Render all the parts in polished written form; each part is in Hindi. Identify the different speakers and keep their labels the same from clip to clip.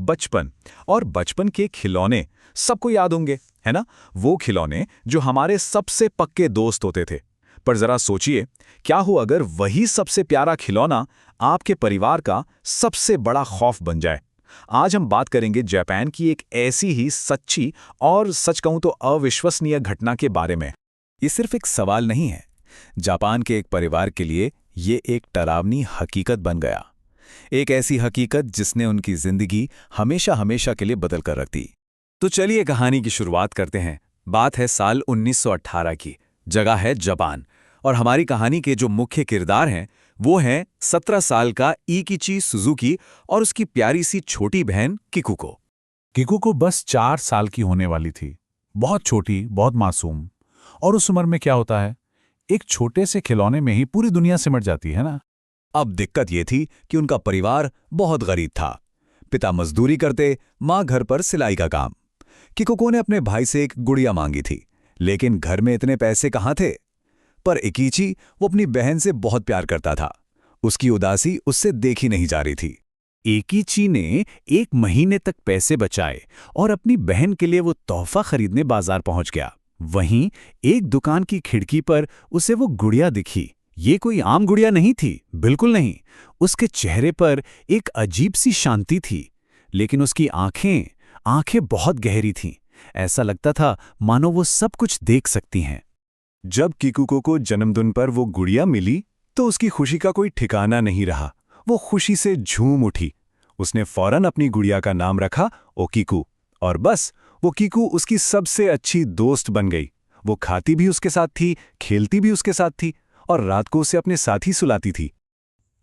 Speaker 1: बचपन। और बचपन के खिलौने सबको याद होंगे, है ना? वो खिलौने जो हमारे सबसे पक्के दोस्त होते थे। पर जरा सोचिए, क्या हो अगर वही सबसे प्यारा खिलौना आपके परिवार का सबसे बड़ा खौफ बन जाए? आज हम बात करेंगे जापान की एक ऐसी ही सच्ची और सच कहूं तो अविश्वसनीय घटना के बारे में। ये सिर्फ एक सवाल नहीं है, जापान के एक परिवार के लिए ये एक डरावनी हकीकत बन गया। एक ऐसी हकीकत जिसने उनकी जिंदगी हमेशा हमेशा के लिए बदल कर रख दी। तो चलिए कहानी की शुरुआत करते हैं। बात है साल 1918 की, जगह है जापान, और हमारी कहानी के जो मुख्य किरदार हैं वो हैं 17 साल का इकिची सुजुकी और उसकी प्यारी सी छोटी बहन किकुको।
Speaker 2: किकुको बस 4 साल की होने वाली थी, बहुत छोटी, बहुत मासूम। और उस उम्र में क्या होता है, एक छोटे से खिलौने में ही पूरी दुनिया सिमट जाती है ना।
Speaker 1: अब दिक्कत ये थी कि उनका परिवार बहुत गरीब था। पिता मजदूरी करते, माँ घर पर सिलाई का काम। किकुको ने अपने भाई से एक गुड़िया मांगी थी, लेकिन घर में इतने पैसे कहाँ थे। पर इकिची वो अपनी बहन से बहुत प्यार करता था। उसकी उदासी उससे देखी नहीं जा रही थी। इकिची ने 1 महीने तक पैसे बचाए और अपनी बहन के लिए वो तोहफा खरीदने बाजार पहुंच गया। वहीं एक दुकान की खिड़की पर उसे वो गुड़िया दिखी। ये कोई आम गुड़िया नहीं थी, बिल्कुल नहीं। उसके चेहरे पर एक अजीब सी शांति थी, लेकिन उसकी आंखें बहुत गहरी थीं। ऐसा लगता था मानो वो सब कुछ देख सकती हैं। जब किकुको को जन्मदिन पर वो गुड़िया मिली तो उसकी खुशी का कोई ठिकाना नहीं रहा। वो खुशी से झूम उठी। उसने फौरन अपनी गुड़िया का नाम रखा ओकिकू, और बस वो किकू उसकी सबसे अच्छी दोस्त बन गई। वो खाती भी उसके साथ थी, खेलती भी उसके साथ थी और रात को उसे अपने साथ ही सुलाती थी।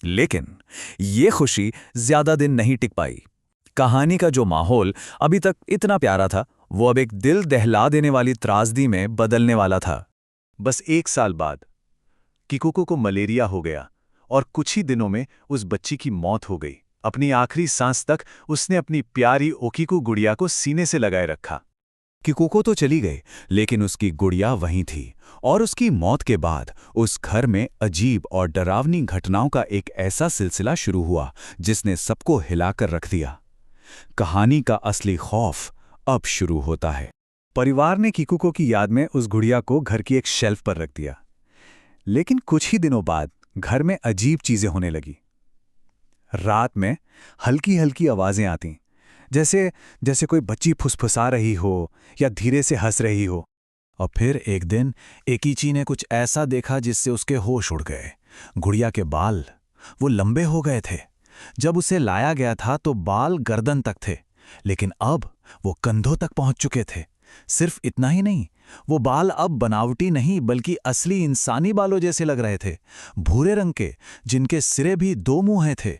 Speaker 1: लेकिन ये खुशी ज्यादा दिन नहीं टिक पाई। कहानी का जो माहौल अभी तक इतना प्यारा था, वो अब एक दिल दहला देने वाली त्रासदी में बदलने वाला था। बस 1 साल बाद किकुको को मलेरिया हो गया और कुछ ही दिनों में उस बच्ची की मौत हो गई। अपनी आखिरी सांस तक उसने अपनी प्यारी ओकिकू गुड़िया को सीने से लगाए रखा। किकुको तो चली गई, लेकिन उसकी गुड़िया वहीं थी। और उसकी मौत के बाद उस घर में अजीब और डरावनी घटनाओं का एक ऐसा सिलसिला शुरू हुआ जिसने सबको हिलाकर रख दिया। कहानी का असली खौफ अब शुरू होता है। परिवार ने किकुको की याद में उस गुड़िया को घर की एक शेल्फ पर रख दिया। लेकिन कुछ ही दिनों बाद घर में अजीब चीजें होने लगी। रात में हल्की हल्की आवाजें आती, जैसे कोई बच्ची फुसफुसा रही हो या धीरे से हंस रही हो। और फिर एक दिन इकिची ने कुछ ऐसा देखा जिससे उसके होश उड़ गए। गुड़िया के बाल वो लंबे हो गए थे। जब उसे लाया गया था तो बाल गर्दन तक थे, लेकिन अब वो कंधों तक पहुंच चुके थे। सिर्फ इतना ही नहीं, वो बाल अब बनावटी नहीं बल्कि असली इंसानी बालों जैसे लग रहे थे, भूरे रंग के, जिनके सिरे भी 2 मुंह थे।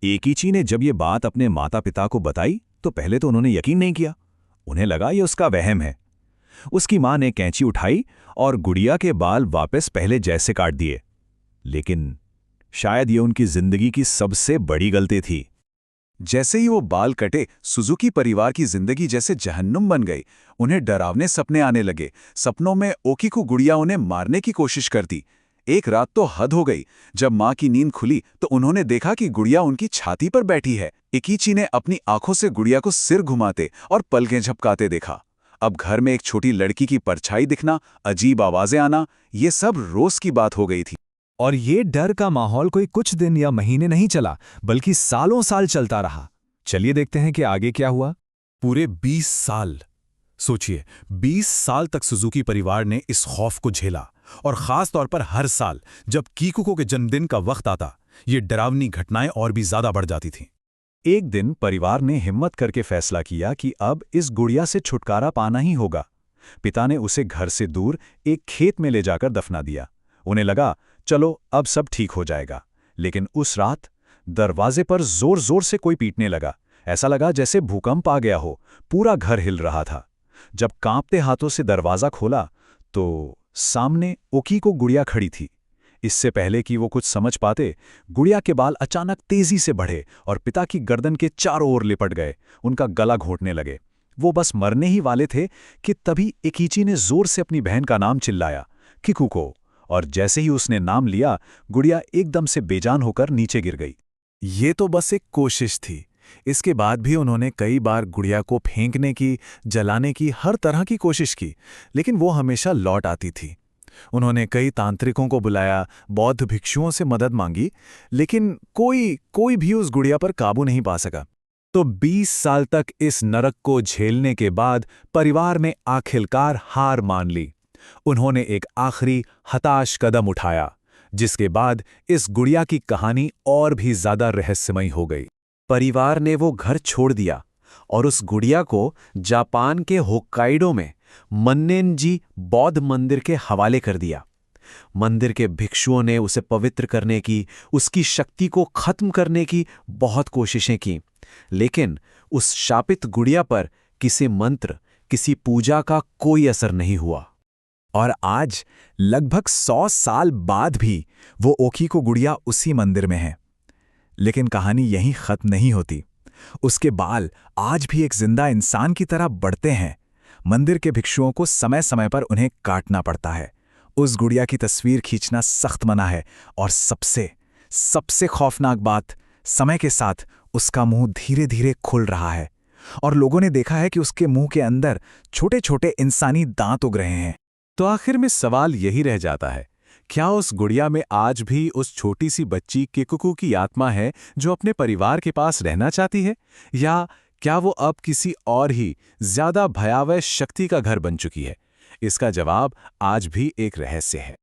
Speaker 1: इकिची ने जब ये बात अपने माता पिता को बताई तो पहले तो उन्होंने यकीन नहीं किया। उन्हें लगा ये उसका वहम है। उसकी मां ने कैंची उठाई और गुड़िया के बाल वापस पहले जैसे काट दिए। लेकिन शायद ये उनकी जिंदगी की सबसे बड़ी गलती थी। जैसे ही वो बाल कटे, सुजुकी परिवार की जिंदगी जैसे जहन्नुम बन गई। उन्हें डरावने सपने आने लगे। सपनों में ओकिकू गुड़िया उन्हें मारने की कोशिश करती। एक रात तो हद हो गई। जब मां की नींद खुली तो उन्होंने देखा कि गुड़िया उनकी छाती पर बैठी है। इकिची ने अपनी आंखों से गुड़िया को सिर घुमाते और पलकें झपकाते देखा। अब घर में एक छोटी लड़की की परछाई दिखना, अजीब आवाजें आना, ये सब रोज की बात हो गई थी। और ये डर का माहौल कोई कुछ दिन या महीने नहीं चला, बल्कि सालों साल चलता रहा। चलिए देखते हैं कि आगे क्या हुआ। पूरे 20 साल, सोचिए, 20 साल तक सुजुकी परिवार ने इस खौफ को झेला। और खास तौर पर हर साल जब किकुको के जन्मदिन का वक्त आता, ये डरावनी घटनाएं और भी ज्यादा बढ़ जाती थीं। एक दिन परिवार ने हिम्मत करके फैसला किया कि अब इस गुड़िया से छुटकारा पाना ही होगा। पिता ने उसे घर से दूर एक खेत में ले जाकर दफना दिया। उन्हें लगा चलो अब सब ठीक हो जाएगा। लेकिन उस रात दरवाजे पर जोर जोर से कोई पीटने लगा। ऐसा लगा जैसे भूकंप आ गया हो। पूरा घर हिल रहा था। जब कांपते हाथों से दरवाजा खोला तो सामने ओकिको गुड़िया खड़ी थी। इससे पहले कि वो कुछ समझ पाते, गुड़िया के बाल अचानक तेजी से बढ़े और पिता की गर्दन के चारों ओर लिपट गए। उनका गला घोंटने लगे। वो बस मरने ही वाले थे कि तभी इकिची ने जोर से अपनी बहन का नाम चिल्लाया, किकुको। और जैसे ही उसने नाम लिया, गुड़िया एकदम से बेजान होकर नीचे गिर गई। ये तो बस एक कोशिश थी।
Speaker 2: इसके बाद भी उन्होंने कई बार गुड़िया को फेंकने की, जलाने की, हर तरह की कोशिश की, लेकिन वो हमेशा लौट आती थी। उन्होंने कई तांत्रिकों को बुलाया, बौद्ध भिक्षुओं से मदद मांगी, लेकिन कोई भी उस गुड़िया पर काबू नहीं पा सका। तो 20 साल तक इस नरक को झेलने के बाद परिवार ने आखिरकार हार मान ली। उन्होंने एक आखिरी हताश कदम उठाया, जिसके बाद इस गुड़िया की कहानी और भी ज्यादा रहस्यमयी हो गई।
Speaker 3: परिवार ने वो घर छोड़ दिया और उस गुड़िया को जापान के होक्काइडो में मन्नेनजी बौद्ध मंदिर के हवाले कर दिया। मंदिर के भिक्षुओं ने उसे पवित्र करने की, उसकी शक्ति को खत्म करने की बहुत कोशिशें की, लेकिन उस शापित गुड़िया पर किसी मंत्र, किसी पूजा का कोई असर नहीं हुआ।
Speaker 1: और आज लगभग 100 साल बाद भी वो ओकीको गुड़िया उसी मंदिर में है। लेकिन कहानी यहीं खत्म नहीं होती। उसके बाल आज भी एक जिंदा इंसान की तरह बढ़ते हैं। मंदिर के भिक्षुओं को समय समय पर उन्हें काटना पड़ता है। उस गुड़िया की तस्वीर खींचना सख्त मना है, और सबसे खौफनाक बात, समय के साथ उसका मुंह धीरे धीरे खुल रहा है, और लोगों ने देखा है कि उसके मुंह के अंदर छोटे छोटे इंसानी दांत उग रहे हैं।
Speaker 2: तो आखिर में सवाल यही रह जाता है, क्या उस गुड़िया में आज भी उस छोटी सी बच्ची किकुकू की आत्मा है जो अपने परिवार के पास रहना चाहती है, या क्या वो अब किसी और ही ज्यादा भयावह शक्ति का घर बन चुकी है? इसका जवाब आज भी एक रहस्य है।